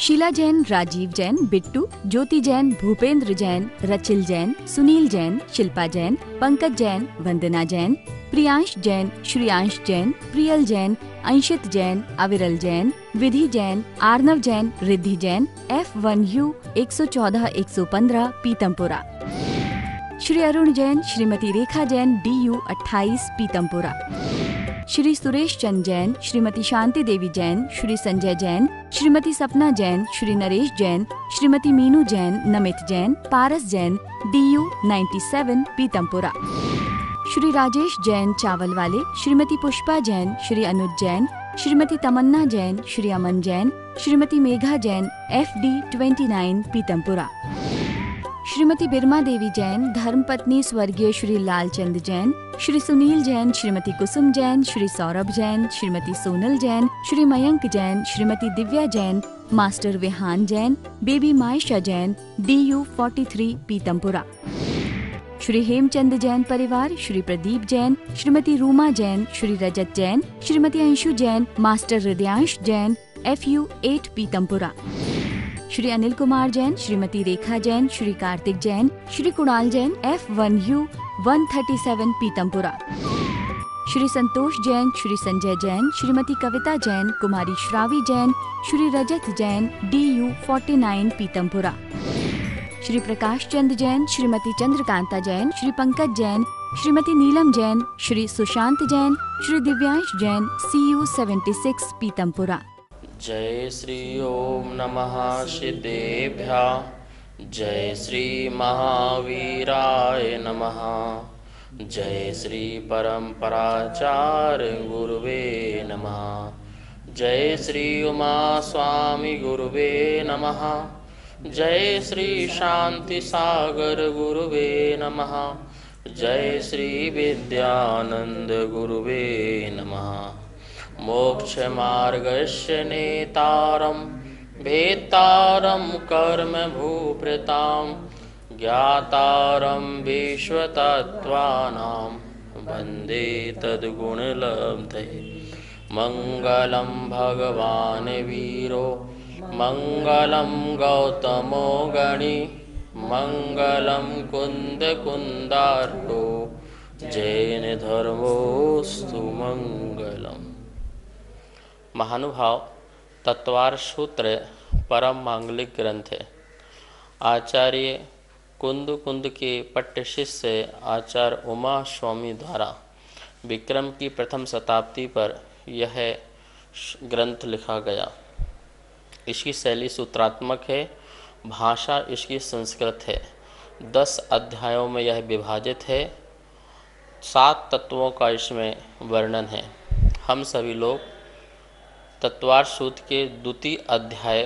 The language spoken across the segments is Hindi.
शीला जैन, राजीव जैन, बिट्टू, ज्योति जैन, भूपेंद्र जैन, रचिल जैन, सुनील जैन, शिल्पा जैन, पंकज जैन, वंदना जैन, प्रियांश जैन, श्रियांश जैन, प्रियल जैन, अंशित जैन, अविरल जैन, विधि जैन, आर्नव जैन, रिद्धि जैन, F1U 114-115 पीतमपुरा। श्री अरुण जैन, श्रीमती रेखा जैन, DU 28 पीतमपुरा। श्री सुरेश चंद जैन, श्रीमती शांति देवी जैन, श्री संजय जैन, श्रीमती सपना जैन, श्री नरेश जैन, श्रीमती मीनू जैन, नमित जैन, पारस जैन, DU 97 पीतमपुरा। श्री राजेश जैन चावल वाले, श्रीमती पुष्पा जैन, श्री अनुज जैन, श्रीमती तमन्ना जैन, श्री अमन जैन, श्रीमती मेघा जैन, FD 29 पीतमपुरा। श्रीमती बिरमा देवी जैन, धर्मपत्नी स्वर्गीय Shri Lalchand Jain, Shri Sunil Jain, Shrimati Kusum Jain, Shri Saurabh Jain, Shrimati Sonal Jain, Shri Mayank Jain, Shrimati Divya Jain, master Vihaan Jain, baby Maisha Jain, DU 43 Pitampura. Shri Hemchand Jain परिवार, Shri Pradeep Jain, Shrimati Ruma Jain, Shri Rajat Jain, Shrimati Anshu Jain, master Hridayansh Jain, FU 8 Pitampura. Shri Anil Kumar Jain, Shrimati Rekha Jain, Shri Kartik Jain, Shri Kunal Jain, F1U 137 Pitampura. Shri Santosh Jain, Shri Sanjay Jain, Shrimati Kavita Jain, कुमारी श्रावी जैन, श्री रजत जैन, DU 49 पीतमपुरा। श्री प्रकाश चंद जैन, श्रीमती चंद्रकांता जैन, श्री पंकज जैन, श्रीमती नीलम जैन, श्री सुशांत जैन, श्री दिव्यांश जैन, CU 76 पीतमपुरा। जय श्री ओम नमः सिद्धेभ्यः। जय श्री महावीराय नमः। जय श्री परम्पराचार्य गुरुवे नमः। जय श्री उमा स्वामी गुरुवे नमः। जय श्री शांति सागर गुरुवे नमः। जय श्री विद्यानंद गुरुवे नमः। मोक्ष मार्गस्य नेतारं भेत्तारं कर्म भूप्रतां ज्ञातारं विश्वतत्त्वानां वन्दे तद्गुणलब्धये। मंगलं भगवान् वीरो मंगलं गौतमो गणि मंगलं कुंद कुंदारो जैन धर्मोस्तु मंगलम्। महानुभाव, तत्वार सूत्र परम मांगलिक ग्रंथ है। आचार्य कुंद कुंद के पट्ट शिष्य आचार्य उमा स्वामी द्वारा विक्रम की प्रथम शताब्दी पर यह ग्रंथ लिखा गया। इसकी शैली सूत्रात्मक है, भाषा इसकी संस्कृत है। 10 अध्यायों में यह विभाजित है। 7 तत्वों का इसमें वर्णन है। हम सभी लोग तत्वार सूत्र के द्वितीय अध्याय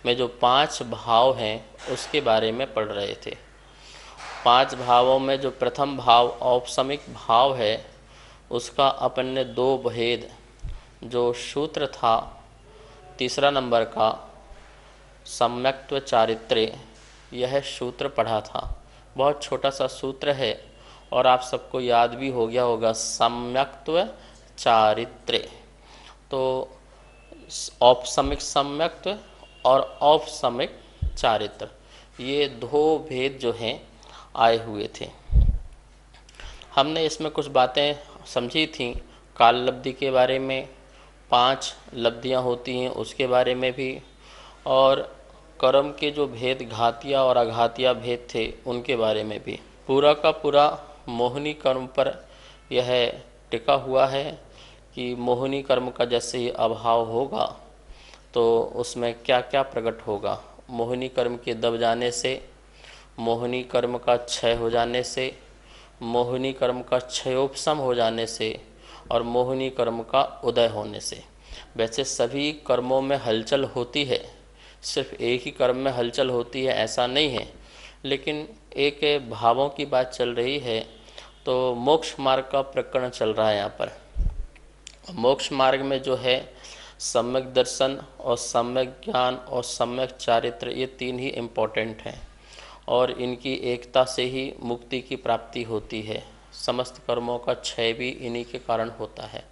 में जो 5 भाव हैं उसके बारे में पढ़ रहे थे। 5 भावों में जो प्रथम भाव औपसमिक भाव है उसका अपन ने 2 भेद, जो सूत्र था तीसरा नंबर का सम्यक्त्व चारित्र्य, यह सूत्र पढ़ा था। बहुत छोटा सा सूत्र है और आप सबको याद भी हो गया होगा, सम्यक्त्व चारित्र्य। तो औपसमिक सम्यक्त्व और औपसमिक चारित्र, ये 2 भेद जो हैं आए हुए थे। हमने इसमें कुछ बातें समझी थी। काल लब्धि के बारे में, 5 लब्धियां होती हैं उसके बारे में भी, और कर्म के जो भेद घातिया और अघातिया भेद थे उनके बारे में भी। पूरा का पूरा मोहिनी कर्म पर यह टिका हुआ है कि मोहिनी कर्म का जैसे ही अभाव होगा तो उसमें क्या क्या प्रकट होगा। मोहिनी कर्म के दब जाने से, मोहिनी कर्म का क्षय हो जाने से, मोहिनी कर्म का क्षयोपशम हो जाने से और मोहिनी कर्म का उदय होने से। वैसे सभी कर्मों में हलचल होती है, सिर्फ एक ही कर्म में हलचल होती है ऐसा नहीं है, लेकिन एक भावों की बात चल रही है। तो मोक्ष मार्ग का प्रकरण चल रहा है यहाँ पर। मोक्ष मार्ग में जो है सम्यक दर्शन और सम्यक ज्ञान और सम्यक चारित्र, ये 3 ही इम्पोर्टेंट हैं और इनकी एकता से ही मुक्ति की प्राप्ति होती है। समस्त कर्मों का क्षय भी इन्हीं के कारण होता है।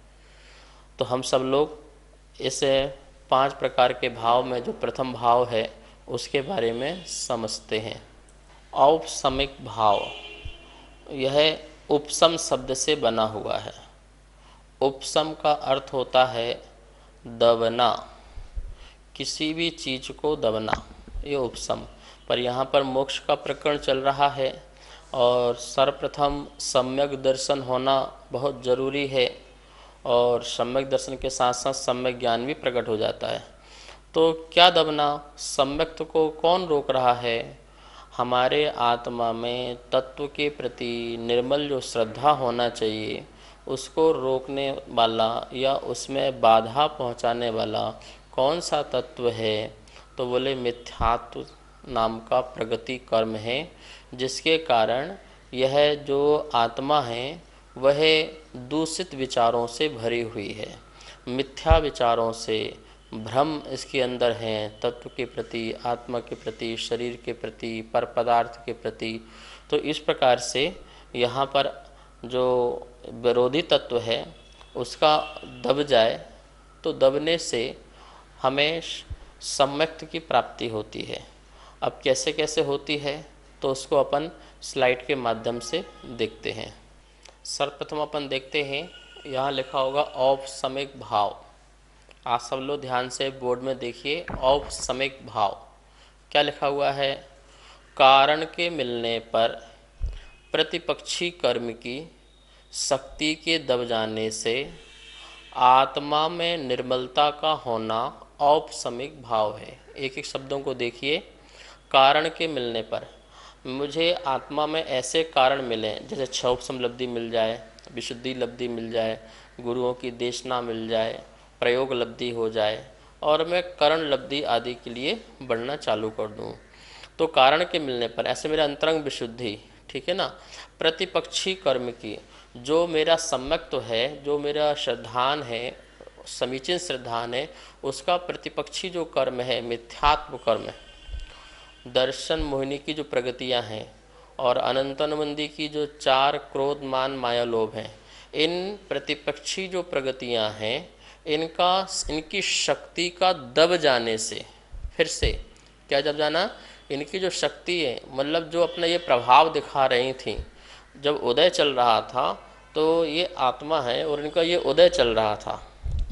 तो हम सब लोग इस 5 प्रकार के भाव में जो प्रथम भाव है उसके बारे में समझते हैं। औपसमिक भाव, यह उपसम शब्द से बना हुआ है। उपसम का अर्थ होता है दबना, किसी भी चीज को दबना, ये उपसम। पर यहाँ पर मोक्ष का प्रकरण चल रहा है और सर्वप्रथम सम्यक दर्शन होना बहुत जरूरी है, और सम्यक दर्शन के साथ साथ सम्यक ज्ञान भी प्रकट हो जाता है। तो क्या दबना, सम्यक को कौन रोक रहा है? हमारे आत्मा में तत्व के प्रति निर्मल जो श्रद्धा होना चाहिए उसको रोकने वाला या उसमें बाधा पहुंचाने वाला कौन सा तत्व है? तो बोले मिथ्यात्व नाम का प्रगति कर्म है, जिसके कारण यह जो आत्मा है वह दूषित विचारों से भरी हुई है, मिथ्या विचारों से, भ्रम इसके अंदर हैं तत्व के प्रति, आत्मा के प्रति, शरीर के प्रति, पर पदार्थ के प्रति। तो इस प्रकार से यहाँ पर जो विरोधी तत्व है उसका दब जाए तो दबने से हमें सम्यक्त की प्राप्ति होती है। अब कैसे कैसे होती है तो उसको अपन स्लाइड के माध्यम से देखते हैं। सर्वप्रथम अपन देखते हैं, यहाँ लिखा होगा औपसमिक भाव। आप सब लोग ध्यान से बोर्ड में देखिए, औपसमिक भाव क्या लिखा हुआ है? कारण के मिलने पर प्रतिपक्षी कर्म की शक्ति के दब जाने से आत्मा में निर्मलता का होना औपसमिक भाव है। एक एक शब्दों को देखिए। कारण के मिलने पर, मुझे आत्मा में ऐसे कारण मिलें जैसे क्षौपसम लब्धि मिल जाए, विशुद्धि लब्धि मिल जाए, गुरुओं की देशना मिल जाए, प्रयोग लब्धि हो जाए और मैं करण लब्धि आदि के लिए बढ़ना चालू कर दूं। तो कारण के मिलने पर ऐसे मेरा अंतरंग विशुद्धि, ठीक है ना, प्रतिपक्षी कर्म की, जो मेरा सम्यक्त्व है, जो मेरा श्रद्धान है, समीचीन श्रद्धान है, उसका प्रतिपक्षी जो कर्म है मिथ्यात्व कर्म, दर्शन मोहिनी की जो प्रगतियां हैं और अनंतनवंदी की जो 4 क्रोध मान माया लोभ हैं, इन प्रतिपक्षी जो प्रगतियां हैं इनकी शक्ति का दब जाने से, फिर से क्या दब जाना, इनकी जो शक्ति है, मतलब जो अपना ये प्रभाव दिखा रही थी, जब उदय चल रहा था तो ये आत्मा है और इनका ये उदय चल रहा था,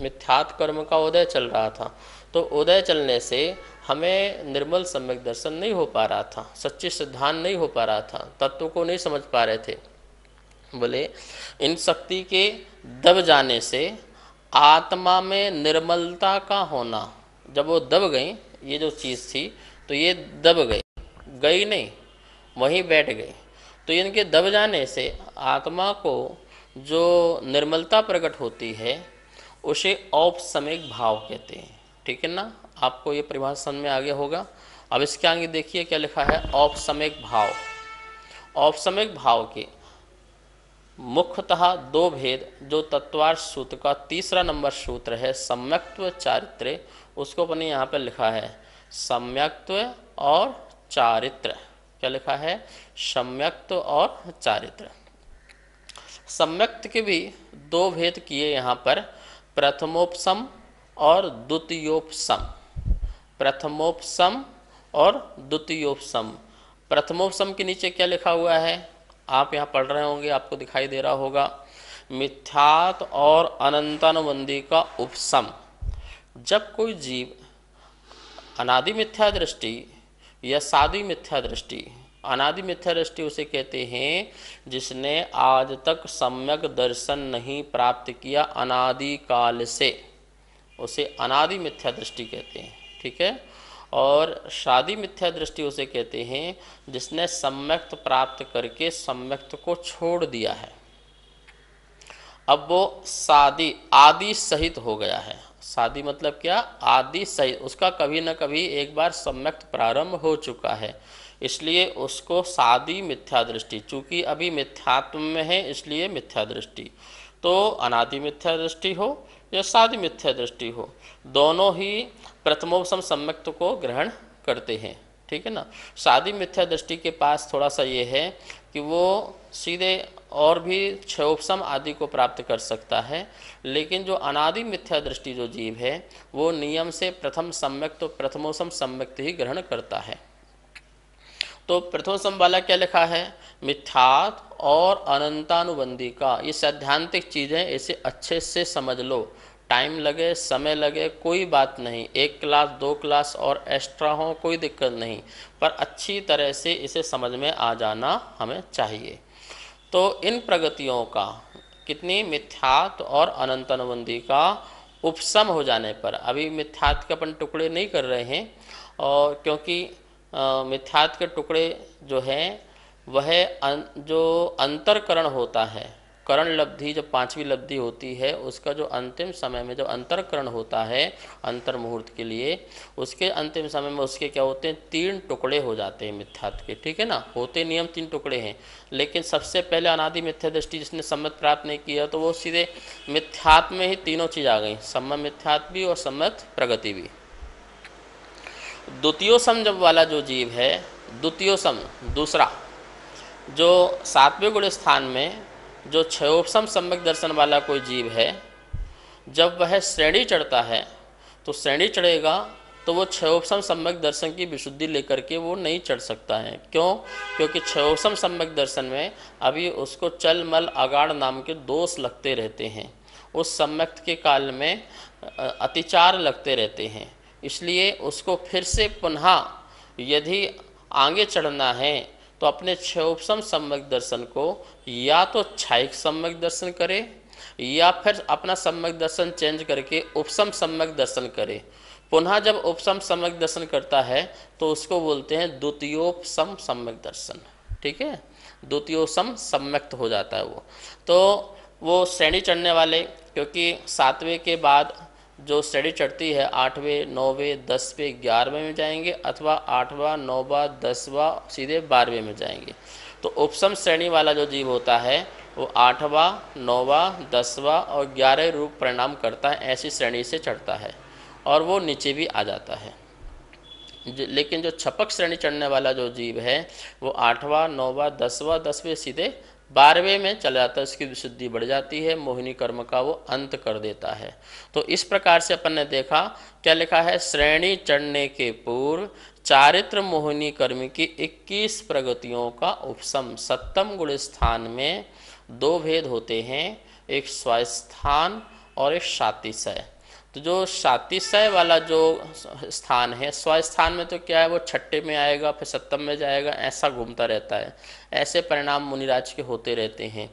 मिथ्यात्व कर्म का उदय चल रहा था। तो उदय चलने से हमें निर्मल सम्यक दर्शन नहीं हो पा रहा था, सच्ची सिद्धांत नहीं हो पा रहा था, तत्व को नहीं समझ पा रहे थे। बोले इन शक्ति के दब जाने से आत्मा में निर्मलता का होना, जब वो दब गई, ये जो चीज़ थी तो ये दब गई, गई नहीं, वहीं बैठ गई। तो इनके दब जाने से आत्मा को जो निर्मलता प्रकट होती है उसे औपसमिक भाव कहते हैं। ठीक है ना, आपको ये परिभाषा समझ में आ गया होगा। अब इसके आगे देखिए क्या लिखा है, औपसमिक भाव। औपसमिक भाव के मुख्यतः 2 भेद, जो तत्वार्थ सूत्र का 3रा नंबर सूत्र है सम्यक्त्व चारित्र्य, उसको अपने यहाँ पर लिखा है सम्यक्त्व और चारित्र्य। क्या लिखा है, सम्यक्त्व और चारित्र्य। सम्यक्त के भी 2 भेद किए यहाँ पर, प्रथमोपसम और द्वितीयोपसम। प्रथमोपसम और द्वितीयोपसम। प्रथमोपसम के नीचे क्या लिखा हुआ है, आप यहाँ पढ़ रहे होंगे, आपको दिखाई दे रहा होगा, मिथ्यात्व और अनंतानुबंधी का उपसम। जब कोई जीव अनादि मिथ्या दृष्टि या सादी मिथ्या दृष्टि, अनादि मिथ्या दृष्टि उसे कहते हैं जिसने आज तक सम्यक दर्शन नहीं प्राप्त किया अनादि काल से, उसे अनादि मिथ्या दृष्टि कहते हैं। ठीक है, और शादी मिथ्या दृष्टि उसे कहते हैं जिसने सम्यक्त प्राप्त करके सम्यक्त को छोड़ दिया है, अब वो शादी आदि सहित हो गया है। शादी मतलब क्या, आदि सहित, उसका कभी न कभी एक बार सम्यक्त प्रारंभ हो चुका है, इसलिए उसको शादी मिथ्या दृष्टि, चूंकि अभी मिथ्यात्व में है इसलिए मिथ्या दृष्टि। तो अनादि मिथ्या दृष्टि हो या शादी मिथ्या दृष्टि हो, दोनों ही प्रथमोपसम सम्यक्त को ग्रहण करते हैं। ठीक है ना, शादी मिथ्या दृष्टि के पास थोड़ा सा ये है कि वो सीधे और भी क्षयोपशम आदि को प्राप्त कर सकता है, लेकिन जो अनादि मिथ्या दृष्टि जो जीव है वो नियम से प्रथम सम्यक तो प्रथमोसम सम्यक ही ग्रहण करता है। तो प्रथमोसम वाला क्या लिखा है, मिथ्यात और अनंतानुबंधी का, ये सैद्धांतिक चीज़ें, इसे अच्छे से समझ लो, टाइम लगे समय लगे कोई बात नहीं, 1 क्लास 2 क्लास और एक्स्ट्रा हो कोई दिक्कत नहीं, पर अच्छी तरह से इसे समझ में आ जाना हमें चाहिए। तो इन प्रगतियों का कितनी, मिथ्यात और अनंत अनुबंधी का उपशम हो जाने पर, अभी मिथ्यात के अपन टुकड़े नहीं कर रहे हैं, और क्योंकि मिथ्यात के टुकड़े जो हैं वह जो अंतरकरण होता है, करण लब्धि जब 5वीं लब्धि होती है उसका जो अंतिम समय में जब अंतरकरण होता है अंतर मुहूर्त के लिए, उसके अंतिम समय में उसके क्या होते हैं, 3 टुकड़े हो जाते हैं मिथ्यात के, ठीक है ना। होते नियम 3 टुकड़े हैं, लेकिन सबसे पहले अनादि मिथ्या दृष्टि जिसने सम्मत प्राप्त नहीं किया तो वो सीधे मिथ्यात में ही तीनों चीज़ आ गई, सम्मत मिथ्यात भी और सम्मत प्रगति भी। द्वितीयोसम जब वाला जो जीव है, द्वितीयोसम दूसरा जो 7वें गुण स्थान में जो क्षयोपशम सम्यक दर्शन वाला कोई जीव है, जब वह श्रेणी चढ़ता है तो श्रेणी चढ़ेगा तो वो क्षयोपशम सम्यक दर्शन की विशुद्धि लेकर के वो नहीं चढ़ सकता है। क्यों? क्योंकि क्षयोपशम सम्यक दर्शन में अभी उसको चल मल अगाड़ नाम के दोष लगते रहते हैं, उस सम्यक के काल में अतिचार लगते रहते हैं, इसलिए उसको फिर से पुनः यदि आगे चढ़ना है तो अपने क्षयोपशम सम्यक दर्शन को या तो क्षयिक सम्यक दर्शन करे या फिर अपना सम्यक दर्शन चेंज करके उपशम सम्यक दर्शन करे। पुनः जब उपशम सम्यक दर्शन करता है तो उसको बोलते हैं द्वितीयोपशम सम्यक दर्शन, ठीक है, द्वितीयोपशम सम्यक्त हो जाता है वो। तो वो श्रेणी चढ़ने वाले, क्योंकि 7वें के बाद जो श्रेणी चढ़ती है 8वें 9वें 10वें 11वें में जाएंगे, अथवा 8वां 9वां 10वां सीधे 12वें में जाएंगे। तो उपशम श्रेणी वाला जो जीव होता है वो 8वां 9वां 10वां और 11वें रूप परिणाम करता है, ऐसी श्रेणी से चढ़ता है और वो नीचे भी आ जाता है। लेकिन जो छपक श्रेणी चढ़ने वाला जो जीव है वो 8वां 9वां 10वां 10वें सीधे 12वें में चला जाता है, उसकी विशुद्धि बढ़ जाती है, मोहिनी कर्म का वो अंत कर देता है। तो इस प्रकार से अपन ने देखा, क्या लिखा है, श्रेणी चढ़ने के पूर्व चारित्र मोहिनी कर्म की 21 प्रगतियों का उपशम। 7वें गुण स्थान में 2 भेद होते हैं, एक स्वास्थान और एक शातिशय। तो जो शातिशय वाला जो स्थान है, स्वास्थान में तो क्या है वो 6ठे में आएगा फिर 7वें में जाएगा, ऐसा घूमता रहता है, ऐसे परिणाम मुनिराज के होते रहते हैं।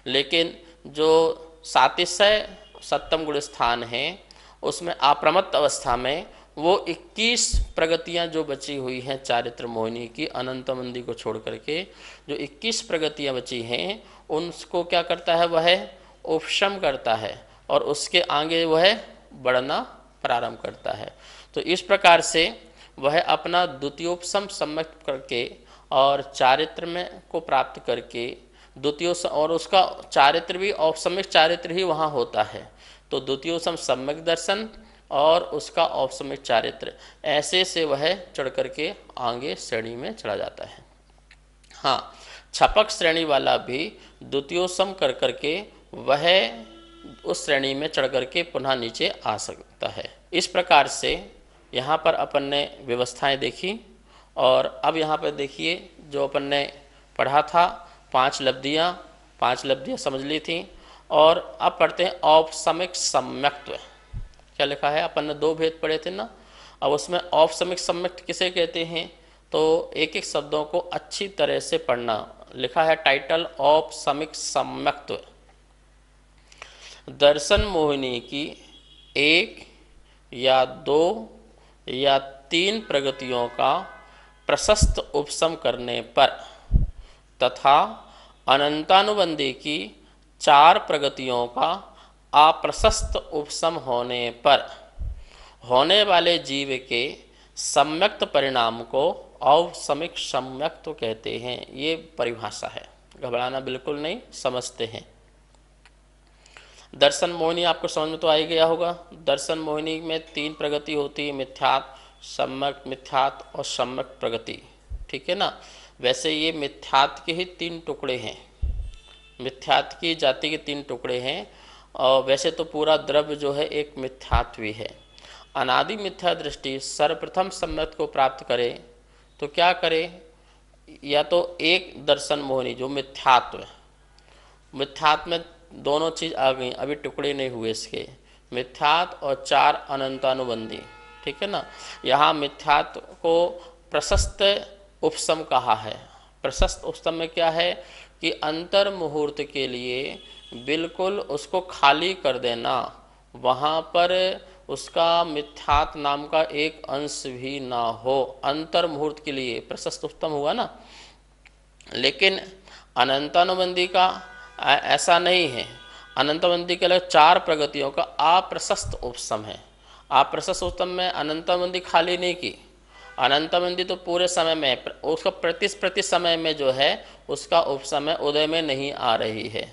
लेकिन जो शातिशय 7वें गुण स्थान है उसमें अप्रमत्त अवस्था में वो 21 प्रगतियां जो बची हुई हैं चारित्र मोहिनी की, अनंत मंदी को छोड़ करके जो 21 प्रगतियां बची हैं उनको क्या करता है, वह उपशम करता है और उसके आगे वह बढ़ना प्रारंभ करता है। तो इस प्रकार से वह अपना द्वितीयोपशम सम्यक करके और चारित्र में को प्राप्त करके द्वितीय, और उसका चारित्र भी औपसमिक चारित्र ही वहाँ होता है, तो द्वितीयोपशम सम्यक दर्शन और उसका औपसमिक चारित्र, ऐसे से वह चढ़ करके आगे श्रेणी में चला जाता है। हाँ, छपक श्रेणी वाला भी द्वितीयोपशम कर करके वह उस श्रेणी में चढ़ करके पुनः नीचे आ सकता है। इस प्रकार से यहाँ पर अपन ने व्यवस्थाएं देखी, और अब यहाँ पर देखिए जो अपन ने पढ़ा था 5 लब्धियाँ समझ ली थी, और अब पढ़ते हैं औपसमिक सम्यक्त्व। क्या लिखा है, अपन ने 2 भेद पढ़े थे ना, अब उसमें औपसमिक सम्यक्त किसे कहते हैं, तो एक एक शब्दों को अच्छी तरह से पढ़ना। लिखा है टाइटल, औपसमिक सम्यक्त्व। दर्शन मोहिनी की 1 या 2 या 3 प्रगतियों का प्रशस्त उपशम करने पर तथा अनंतानुबंधी की 4 प्रगतियों का अप्रशस्त उपशम होने पर होने वाले जीव के सम्यक्त परिणाम को औपसमिक सम्यक्त्व कहते हैं। ये परिभाषा है, घबराना बिल्कुल नहीं, समझते हैं। दर्शन मोहिनी आपको समझ में तो आ ही गया होगा। दर्शन मोहिनी में 3 प्रगति होती है, मिथ्यात, सम्यक मिथ्यात और सम्यक प्रगति, ठीक है ना। वैसे ये मिथ्यात के ही 3 टुकड़े हैं, मिथ्यात्व की जाति के 3 टुकड़े हैं। और वैसे तो पूरा द्रव्य जो है एक मिथ्यात्वी है। अनादि मिथ्या दृष्टि सर्वप्रथम सम्यक को प्राप्त करे तो क्या करे? या तो एक दर्शन मोहिनी जो मिथ्यात्व, मिथ्यात्व में दोनों चीज़ आ गई, अभी टुकड़े नहीं हुए इसके, मिथ्यात्व और 4 अनंतानुबंधी। ठीक है ना। यहाँ मिथ्यात्व को प्रशस्त उपसम कहा है। प्रशस्त उपसम में क्या है कि अंतर मुहूर्त के लिए बिल्कुल उसको खाली कर देना, वहाँ पर उसका मिथ्यात्व नाम का एक अंश भी ना हो, अंतर मुहूर्त के लिए प्रशस्त उपसम हुआ ना। लेकिन अनंतानुबंधी का ऐसा नहीं है। अनंतानुबंधी के लिए 4 प्रगतियों का अप्रशस्त उपसम है। अप्रशस्त उपसम में अनंतानुबंधी खाली नहीं की, अनंतानुबंधी तो पूरे समय में, उसका प्रति समय में जो है उसका उपसमय उदय में नहीं आ रही है।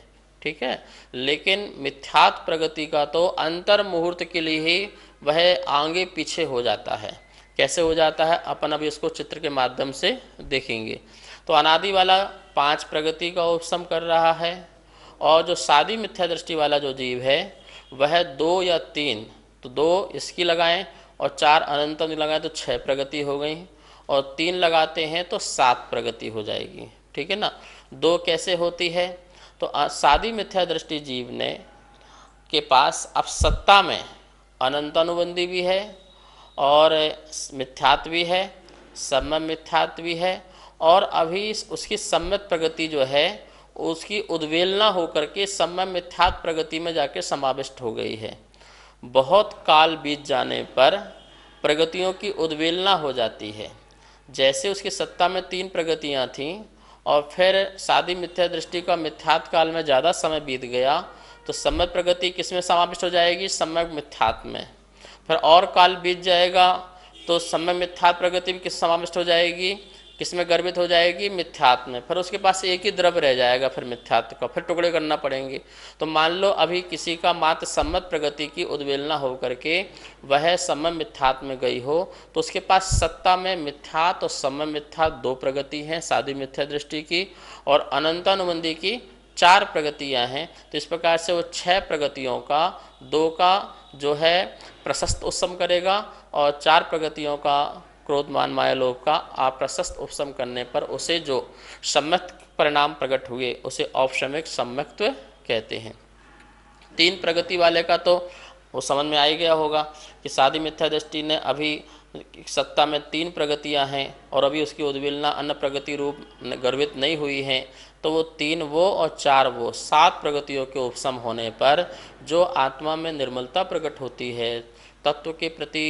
ठीक है। लेकिन मिथ्यात्व प्रगति का तो अंतर मुहूर्त के लिए ही वह आगे पीछे हो जाता है। कैसे हो जाता है अपन अभी इसको चित्र के माध्यम से देखेंगे। तो अनादि वाला 5 प्रगति का उपसम कर रहा है, और जो सादी मिथ्या दृष्टि वाला जो जीव है वह 2 या 3, तो 2 इसकी लगाएं और 4 अनंत लगाएं तो 6 प्रगति हो गई, और 3 लगाते हैं तो 7 प्रगति हो जाएगी। ठीक है ना। 2 कैसे होती है? तो सादी मिथ्या दृष्टि जीव ने के पास अब सत्ता में अनंतानुबंधी भी है और मिथ्यात्व भी है, सम्यक मिथ्यात्व भी है, और अभी उसकी सम्यक प्रगति जो है उसकी उद्वेलना होकर के सम्यक मिथ्यात्व प्रगति में जाके समाविष्ट हो गई है। बहुत काल बीत जाने पर प्रगतियों की उद्वेलना हो जाती है। जैसे उसकी सत्ता में 3 प्रगतियां थीं और फिर सादी मिथ्या दृष्टि का मिथ्यात्व काल में ज़्यादा समय बीत गया, तो सम्यक प्रगति किस में समाविष्ट हो जाएगी? सम्यक मिथ्यात्व में। फिर और काल बीत जाएगा तो सम्यक मिथ्यात्व प्रगति भी किस समाविष्ट हो जाएगी? किस में गर्भित हो जाएगी? मिथ्यात्व में। फिर उसके पास एक ही द्रव्य रह जाएगा फिर मिथ्यात्व का, फिर टुकड़े करना पड़ेंगे। तो मान लो अभी किसी का मात्र सम्यक प्रगति की उद्वेलना हो करके वह सम्यक मिथ्यात्व में गई हो, तो उसके पास सत्ता में मिथ्यात्व और सम्यक मिथ्यात्व 2 प्रगति हैं सादी मिथ्या दृष्टि की, और अनंतानुबंधी की 4 प्रगतियां हैं। तो इस प्रकार से वो 6 प्रगतियों का 2 का जो है प्रशस्त उपसम करेगा, और 4 प्रगतियों का क्रोध मान माया लोभ का अप्रशस्त उपसम करने पर उसे जो सम्यक परिणाम प्रकट हुए उसे औपशमिक सम्यक्त्व कहते हैं। 3 प्रगति वाले का तो वो समझ में आ ही गया होगा कि सादी मिथ्या दृष्टि ने अभी सत्ता में 3 प्रगतियां हैं और अभी उसकी उद्वेलना अन्य प्रगति रूप गर्भित नहीं हुई हैं, तो वो 3 वो और 4 वो 7 प्रगतियों के उपसम होने पर जो आत्मा में निर्मलता प्रकट होती है, तत्व के प्रति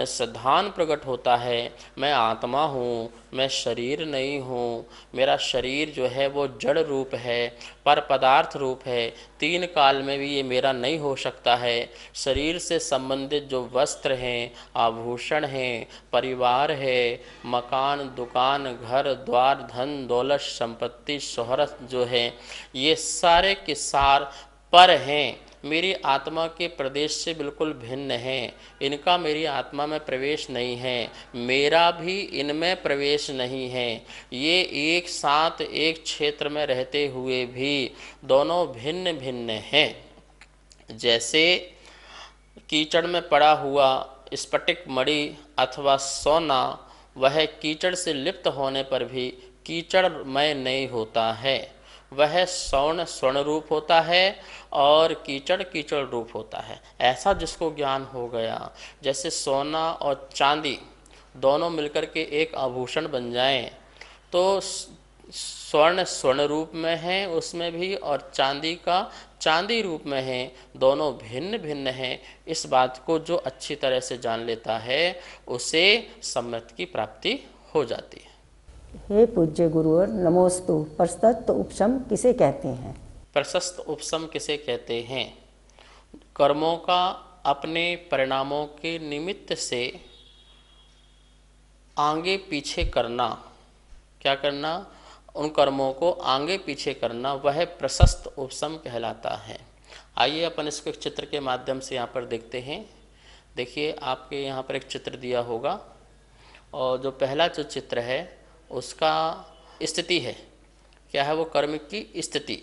श्रद्धान प्रकट होता है, मैं आत्मा हूँ, मैं शरीर नहीं हूँ, मेरा शरीर जो है वो जड़ रूप है, पर पदार्थ रूप है, 3 काल में भी ये मेरा नहीं हो सकता है। शरीर से संबंधित जो वस्त्र हैं, आभूषण हैं, परिवार है, मकान, दुकान, घर द्वार, धन दौलत, संपत्ति, शोहरत जो है, ये सारे के सार पर हैं, मेरी आत्मा के प्रदेश से बिल्कुल भिन्न हैं, इनका मेरी आत्मा में प्रवेश नहीं है, मेरा भी इनमें प्रवेश नहीं है। ये एक साथ एक क्षेत्र में रहते हुए भी दोनों भिन्न भिन्न हैं। जैसे कीचड़ में पड़ा हुआ स्फटिक मणि अथवा सोना, वह कीचड़ से लिप्त होने पर भी कीचड़मय नहीं होता है, वह स्वर्ण स्वर्ण रूप होता है और कीचड़ कीचड़ रूप होता है। ऐसा जिसको ज्ञान हो गया, जैसे सोना और चांदी दोनों मिलकर के एक आभूषण बन जाएं, तो स्वर्ण स्वर्ण रूप में है उसमें भी और चांदी का चांदी रूप में है, दोनों भिन्न भिन्न हैं। इस बात को जो अच्छी तरह से जान लेता है उसे सम्यक की प्राप्ति हो जाती है। हे पूज्य गुरुवर नमोस्तु। प्रशस्त उपसम किसे कहते हैं? प्रशस्त उपसम किसे कहते हैं? कर्मों का अपने परिणामों के निमित्त से आगे पीछे करना, क्या करना? उन कर्मों को आगे पीछे करना, वह प्रशस्त उपसम कहलाता है। आइए अपन इसको एक चित्र के माध्यम से यहाँ पर देखते हैं। देखिए आपके यहाँ पर एक चित्र दिया होगा, और जो पहला जो चित्र है उसका स्थिति है, क्या है वो? कर्म की स्थिति।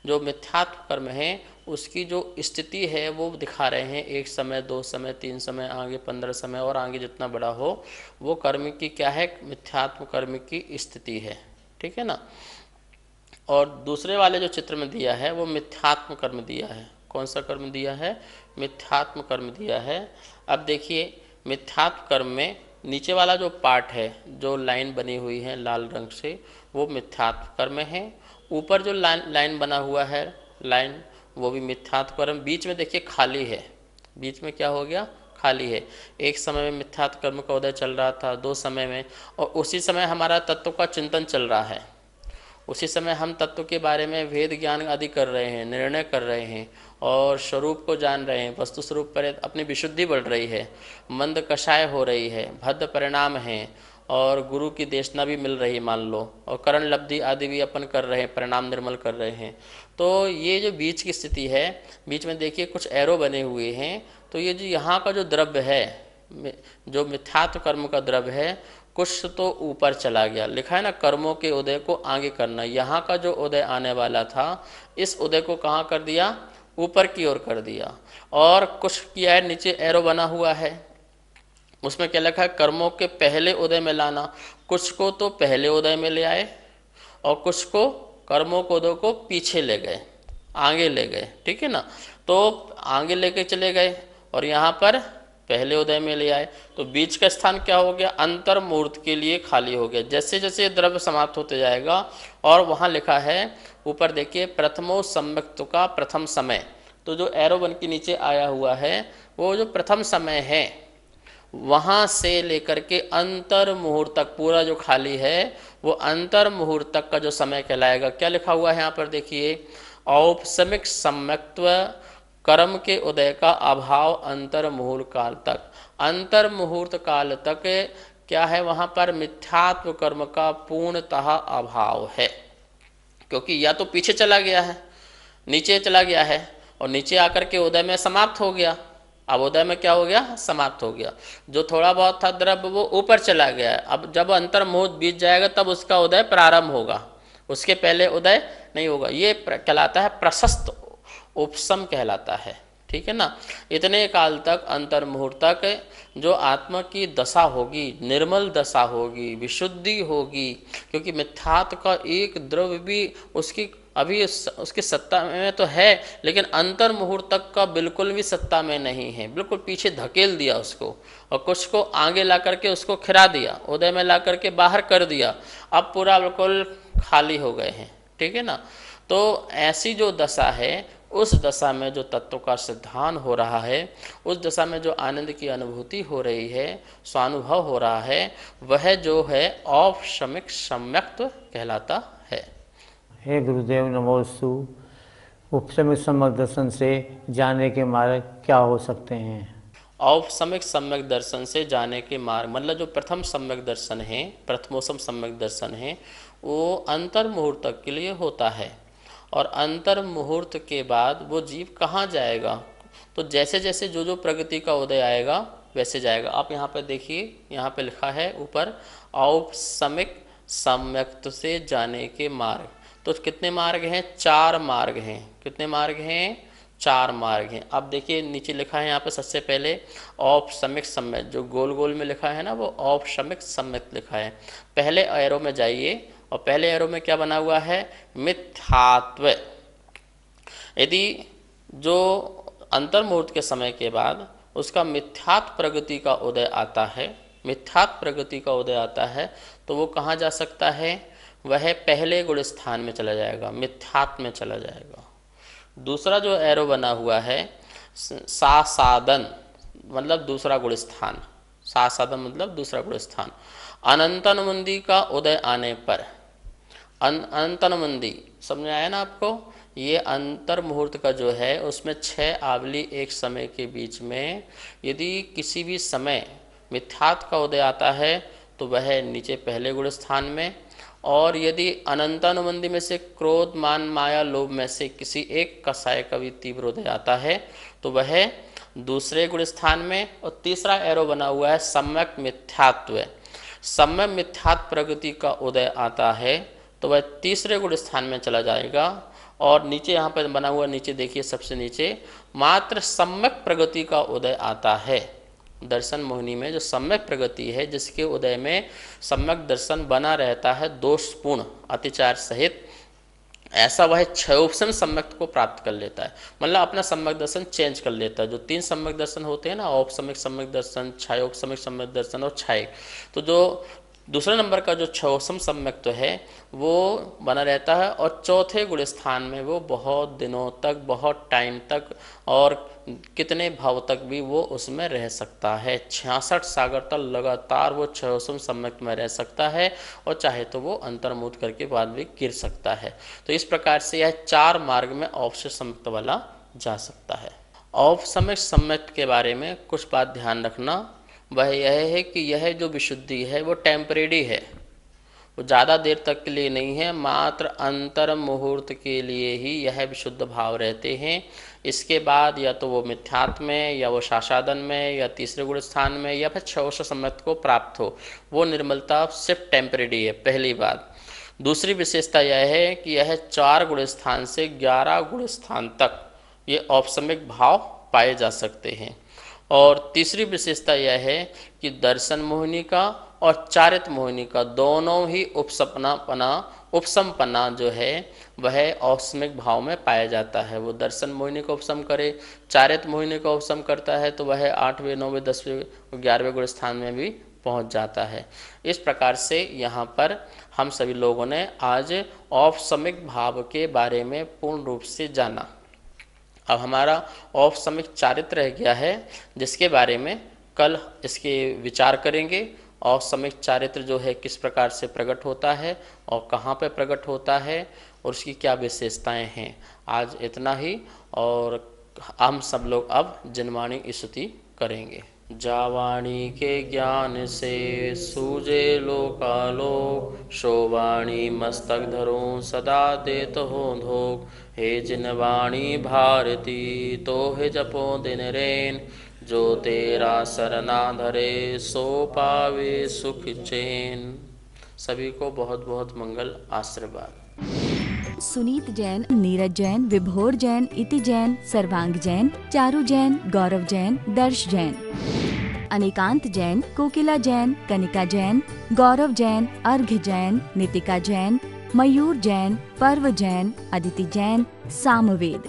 जो मिथ्यात्व कर्म है उसकी जो स्थिति है वो दिखा रहे हैं, 1 समय 2 समय 3 समय आगे 15 समय और आगे जितना बड़ा हो वो कर्म की क्या है, मिथ्यात्व कर्म की स्थिति है। ठीक है ना। और दूसरे वाले जो चित्र में दिया है वो मिथ्यात्म कर्म दिया है। कौन सा कर्म दिया है, मिथ्यात्म कर्म दिया है। अब देखिए मिथ्यात्व कर्म में नीचे वाला जो पार्ट है, जो लाइन बनी हुई है लाल रंग से, वो मिथ्यात्व कर्म है। ऊपर जो लाइन बना हुआ है लाइन, वो भी मिथ्यात्व कर्म। बीच में देखिए खाली है, बीच में क्या हो गया, खाली है। एक समय में मिथ्यात्व कर्म का उदय चल रहा था, 2 समय में, और उसी समय हमारा तत्व का चिंतन चल रहा है। उसी समय हम तत्व के बारे में वेद ज्ञान आदि कर रहे हैं, निर्णय कर रहे हैं और स्वरूप को जान रहे हैं, वस्तु स्वरूप पर अपनी विशुद्धि बढ़ रही है, मंद कषाय हो रही है, भद्र परिणाम है और गुरु की देशना भी मिल रही है मान लो, और करण लब्धि आदि भी अपन कर रहे हैं, परिणाम निर्मल कर रहे हैं। तो ये जो बीच की स्थिति है, बीच में देखिए कुछ एरो बने हुए हैं। तो ये जो यहाँ का जो द्रव्य है, जो मिथ्यात्व कर्म का द्रव्य है, कुछ तो ऊपर चला गया। लिखा है ना, कर्मों के उदय को आगे करना। यहाँ का जो उदय आने वाला था, इस उदय को कहाँ कर दिया, ऊपर की ओर कर दिया। और कुछ किया है, नीचे एरो बना हुआ है, उसमें क्या लिखा है, कर्मों के पहले उदय में लाना। कुछ को तो पहले उदय में ले आए और कुछ को कर्मों को उदय को पीछे ले गए, आगे ले गए। ठीक है ना। तो आगे लेके चले गए और यहाँ पर पहले उदय में ले आए, तो बीच का स्थान क्या हो गया, अंतर मुहूर्त के लिए खाली हो गया। जैसे जैसे द्रव्य समाप्त होते जाएगा, और वहाँ लिखा है ऊपर देखिए, प्रथमो सम्यक्त्व का प्रथम समय। तो जो एरो बन के नीचे आया हुआ है वो जो प्रथम समय है, वहाँ से लेकर के अंतर मुहूर्त तक पूरा जो खाली है वो अंतर मुहूर्त तक का जो समय कहलाएगा। क्या लिखा हुआ है यहाँ पर देखिए, औपसमिक सम्यक्त्व कर्म के उदय का अभाव अंतर मुहूर्त काल तक। अंतर मुहूर्त काल तक क्या है, वहाँ पर मिथ्यात्व कर्म का पूर्णतः अभाव है, क्योंकि या तो पीछे चला गया है, नीचे चला गया है, और नीचे आकर के उदय में समाप्त हो गया। अब उदय में क्या हो गया, समाप्त हो गया। जो थोड़ा बहुत था द्रव्य वो ऊपर चला गया है। अब जब अंतर मुहूर्त बीत जाएगा तब उसका उदय प्रारंभ होगा, उसके पहले उदय नहीं होगा। ये कहलाता है प्रशस्त उपशम कहलाता है। ठीक है ना। इतने काल तक, अंतर मुहूर्त तक जो आत्मा की दशा होगी, निर्मल दशा होगी, विशुद्धि होगी, क्योंकि मिथ्यात्व का एक द्रव्य भी उसकी अभी उसकी सत्ता में तो है, लेकिन अंतर मुहूर्त तक का बिल्कुल भी सत्ता में नहीं है, बिल्कुल पीछे धकेल दिया उसको, और कुछ को आगे ला करके उसको खिरा दिया, उदय में ला करके बाहर कर दिया। अब पूरा बिल्कुल खाली हो गए हैं। ठीक है ना। तो ऐसी जो दशा है, उस दशा में जो तत्व का सिद्धांत हो रहा है, उस दशा में जो आनंद की अनुभूति हो रही है, स्वानुभव हो रहा है, वह जो है औपशमिक सम्यक्त्व कहलाता है। हे गुरुदेव नमोस्तु। उपशमिक सम्यक दर्शन से जाने के मार्ग क्या हो सकते हैं? औपशमिक सम्यक दर्शन से जाने के मार्ग मतलब जो प्रथम सम्यक दर्शन है, प्रथमोसम सम्यक दर्शन है, वो अंतर मुहूर्त तक के लिए होता है। और अंतर मुहूर्त के बाद वो जीव कहाँ जाएगा, तो जैसे जैसे जो जो प्रगति का उदय आएगा वैसे जाएगा। आप यहाँ पर देखिए, यहाँ पे लिखा है ऊपर, औपशमिक सम्यक्त्व से जाने के मार्ग। तो कितने मार्ग हैं, 4 मार्ग हैं। कितने मार्ग हैं, 4 मार्ग हैं। अब देखिए नीचे लिखा है यहाँ पे सबसे पहले औपशमिक सम्यक, जो गोल गोल में लिखा है ना वो औपशमिक सम्यक लिखा है। पहले एरो में जाइए, और पहले एरो में क्या बना हुआ है, मिथ्यात्व। यदि जो अंतर मुहूर्त के समय के बाद उसका मिथ्यात्व प्रगति का उदय आता है, मिथ्यात्व प्रगति का उदय आता है, तो वो कहाँ जा सकता है, वह पहले गुण स्थान में चला जाएगा, मिथ्यात्व में चला जाएगा। दूसरा जो एरो बना हुआ है, सासादन मतलब दूसरा गुण स्थान, सासादन मतलब दूसरा गुण स्थान। अनंतनमुंदी का उदय आने पर, अनंतनमुंदी समझ आया ना आपको, ये अंतर मुहूर्त का जो है उसमें 6 आवली एक समय के बीच में यदि किसी भी समय मिथ्यात्व का उदय आता है तो वह नीचे पहले गुण स्थान में, और यदि अनंतानुबंधी में से क्रोध मान माया लोभ में से किसी एक कसाय का भी तीव्र उदय आता है तो वह दूसरे गुण स्थान में। और तीसरा एरो बना हुआ है सम्यक मिथ्यात्व, सम्यक मिथ्यात्व प्रगति का उदय आता है तो वह तीसरे गुण स्थान में चला जाएगा। और नीचे यहाँ पर बना हुआ, नीचे देखिए सबसे नीचे, मात्र सम्यक प्रगति का उदय आता है। दर्शन मोहिनी में जो सम्यक प्रगति है, जिसके उदय में सम्यक दर्शन बना रहता है दोषपूर्ण अतिचार सहित, ऐसा वह क्षयोपशम सम्यक को प्राप्त कर लेता है। मतलब अपना सम्यक दर्शन चेंज कर लेता है। जो 3 सम्यक दर्शन होते हैं ना, औपसमिक सम्यक दर्शन, क्षयोपशमिक सम्यक दर्शन और क्षय, तो जो दूसरे नंबर का जो क्षयोपशम सम्यक तो है वो बना रहता है, और चौथे गुण स्थान में वो बहुत दिनों तक, बहुत टाइम तक और कितने भाव तक भी वो उसमें रह सकता है। 66 सागर तक लगातार वो क्षयोपशम सम्यक में रह सकता है, और चाहे तो वो अंतर्मुख करके बाद भी गिर सकता है। तो इस प्रकार से यह 4 मार्ग में औपसमिक सम्यक वाला जा सकता है। औपसमिक सम्यक के बारे में कुछ बात ध्यान रखना, वह यह है कि यह जो विशुद्धि है वो टेम्परेरी है, वो ज़्यादा देर तक के लिए नहीं है, मात्र अंतर मुहूर्त के लिए ही यह विशुद्ध भाव रहते हैं। इसके बाद या तो वो मिथ्यात्म में, या वो शासादन में, या तीसरे गुण स्थान में, या फिर क्षयोपशम सम्यक को प्राप्त हो, वो निर्मलता सिर्फ टेम्परेरी है, पहली बात। दूसरी विशेषता यह है कि यह 4 गुण स्थान से 11 गुण स्थान तक ये औपसमिक भाव पाए जा सकते हैं। और तीसरी विशेषता यह है कि दर्शन मोहिनी का और चारित्र मोहिनी का दोनों ही उपसमपना जो है वह औपसमिक भाव में पाया जाता है। वो दर्शन मोहिनी का उपसम करे, चारित्र मोहिनी का उपसम करता है, तो वह 8वें, 9वें, 10वें, 11वें गुण स्थान में भी पहुंच जाता है। इस प्रकार से यहाँ पर हम सभी लोगों ने आज औपसमिक भाव के बारे में पूर्ण रूप से जाना। अब हमारा औपसमिक चारित्र रह गया है, जिसके बारे में कल इसके विचार करेंगे। औपसमिक चारित्र जो है किस प्रकार से प्रकट होता है और कहाँ पे प्रकट होता है और उसकी क्या विशेषताएं हैं। आज इतना ही, और हम सब लोग अब जिनवाणी स्तुति करेंगे। जावाणी के ज्ञान से सूझे लोकालोक, शोवाणी मस्तक धरो सदा देत हो धोक। हे जिनवाणी भारती तो हे जपो दिन रैन, जो तेरा सरना धरे सो पावे सुख चैन। सभी को बहुत बहुत मंगल आशीर्वाद। सुनीत जैन, नीरज जैन, विभोर जैन, इति जैन, सर्वांग जैन, चारू जैन, गौरव जैन, दर्श जैन, अनिकांत जैन, कोकिला जैन, कनिका जैन, गौरव जैन, अर्घ्य जैन, नितिका जैन, मयूर जैन, पर्व जैन, अदिति जैन, सामवेद,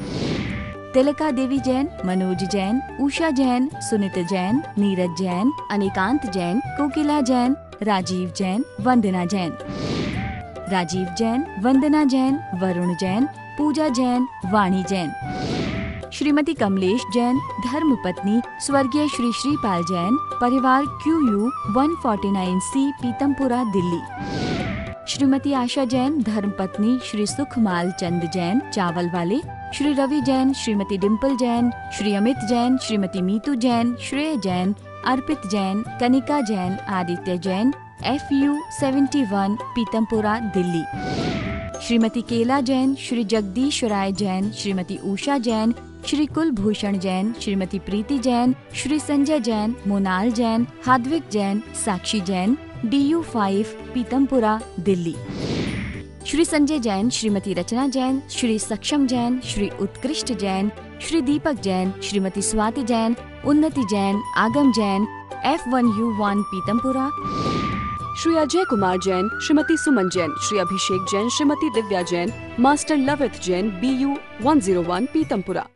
तिलका देवी जैन, मनोज जैन, उषा जैन, सुनीत जैन, नीरज जैन, अनिकांत जैन, कोकिला जैन, राजीव जैन, वंदना जैन, राजीव जैन, वंदना जैन, वरुण जैन, पूजा जैन, वाणी जैन, श्रीमती कमलेश जैन, धर्मपत्नी स्वर्गीय श्री श्रीपाल जैन, परिवार QU 149C, पीतमपुरा, दिल्ली। श्रीमती आशा जैन, धर्मपत्नी श्री सुखमाल चंद जैन, चावल वाले। श्री रवि जैन, श्रीमती डिम्पल जैन, श्री अमित जैन, श्रीमती मीतू जैन, श्रेय जैन, अर्पित जैन, कनिका जैन, आदित्य जैन, FU 71, पीतमपुरा, दिल्ली। श्रीमती केला जैन, श्री जगदीश राय जैन, श्रीमती उषा जैन, श्री कुलभूषण जैन, श्रीमती प्रीति जैन, श्री संजय जैन, मोनाल जैन, हाद्विक जैन, साक्षी जैन, DU 5, पीतमपुरा, दिल्ली। श्री संजय जैन, श्रीमती रचना जैन, श्री सक्षम जैन, श्री उत्कृष्ट जैन, श्री दीपक जैन, श्रीमती स्वाति जैन, उन्नति जैन, आगम जैन, F1U1, पीतमपुरा। श्री अजय कुमार जैन, श्रीमती सुमन जैन, श्री अभिषेक जैन, श्रीमती दिव्या जैन, मास्टर लवित जैन, BU 101, पीतमपुरा।